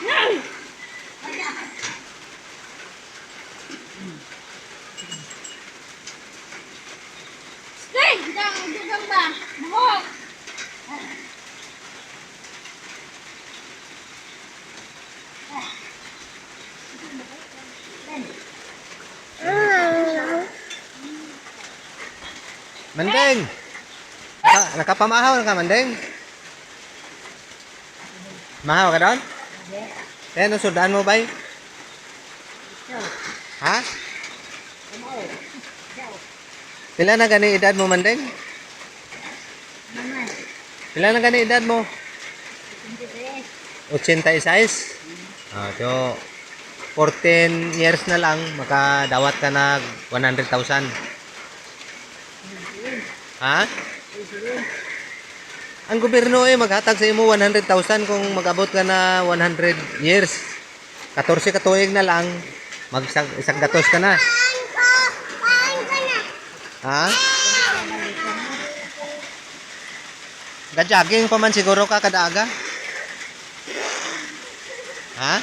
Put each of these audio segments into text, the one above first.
Stay! Dugang ba? Buhok! Mandeng! Nakapamahaw ka, Mandeng? Mahaw ka doon? Kaya nung sudan mo ba? Ha? Pila na gani edad mo, Mandeng? Pila na gani edad mo? 86? So, 14 years na lang, makadawat ka na 100,000. Ha? Ang gobyerno maghatag sa imo 100,000 kung mag-abot ka na 100 years. 14 katuig na lang, isang gatos ka na. Ha? Ga-jogging pa man siguro ka kada aga? Ha?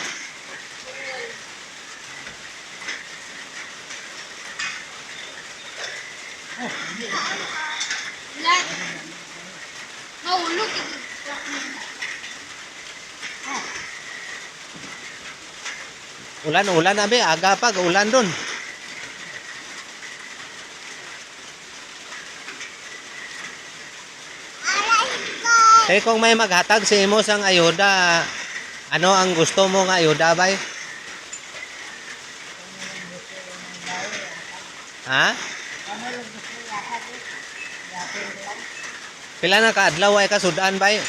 Look. Ulan na be, aga pa, ulan dun. Kaya kung may maghatag sa imo sang ayuda, ano ang gusto mo nga ayuda bay? Ha? Pila na kaadlaw ay kasudan bay?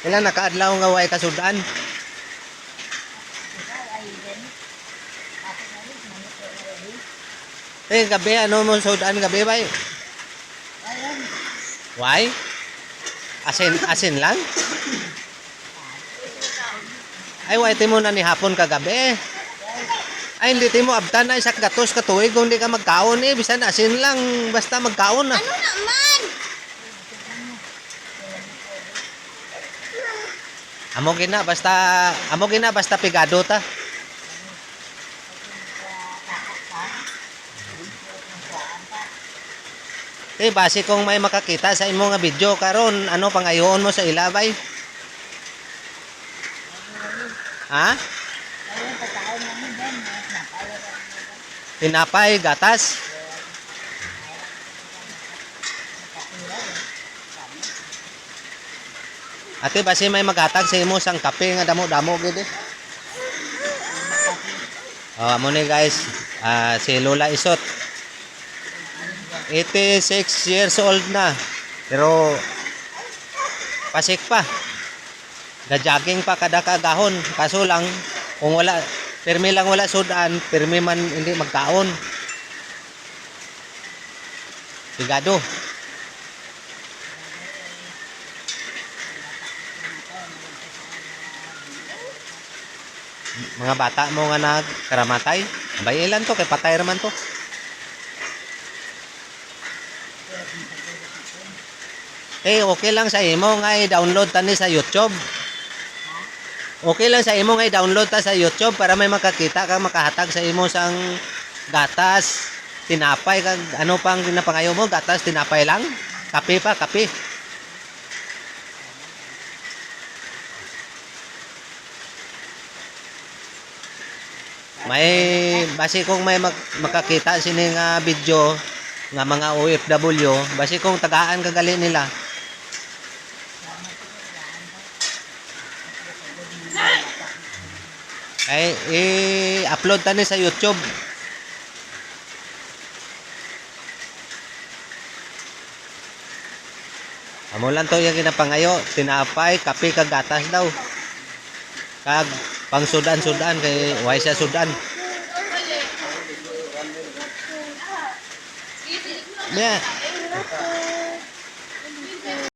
Pila na kaadlaw nga way kasudan? Gabi ano mo sudan gabi bay? Why? Asin lang? Ay why timo na ni hapon kagabi? Ay hindi timo abtan na isak gatos katuig kung hindi ka magkaon bisan asin lang basta magkaon na. Ano naman? Amo gina basta pigado ta. Base kung may makakita sa imo nga video karon, ano pangayoon mo sa ilabay? Ha? Tinapay, gatas. Ate, base may maghatag sa imo sang kape nga damo-damo gid. Amo ni guys, si Lola Isot. 86 years old na. Pero pasik pa. Ga-jogging pa kada kagahon. Kaso lang kung wala permi lang wala sudan, permi man hindi magkaon. Sigado. Mga bata mo nga nagkaramatay. Bay ilan to kay patay raman to. Okay lang sa imo nga i-download tani sa YouTube. Okay lang sa imo nga i-download ta sa YouTube para may makakita ka makahatag sa imo sang gatas, tinapay kag ano pang ginapangayo mo, gatas, tinapay lang. Kape pa, kape. May base kung may makakita sini nga video nga mga OFW, base kung tagaan kagali nila. Ay i-upload tani sa YouTube. Amo lang to yung ginapangayo, tinapay, kape kag gatas daw. Kag pang sudan-sudan kay way siya sudan. Yeah.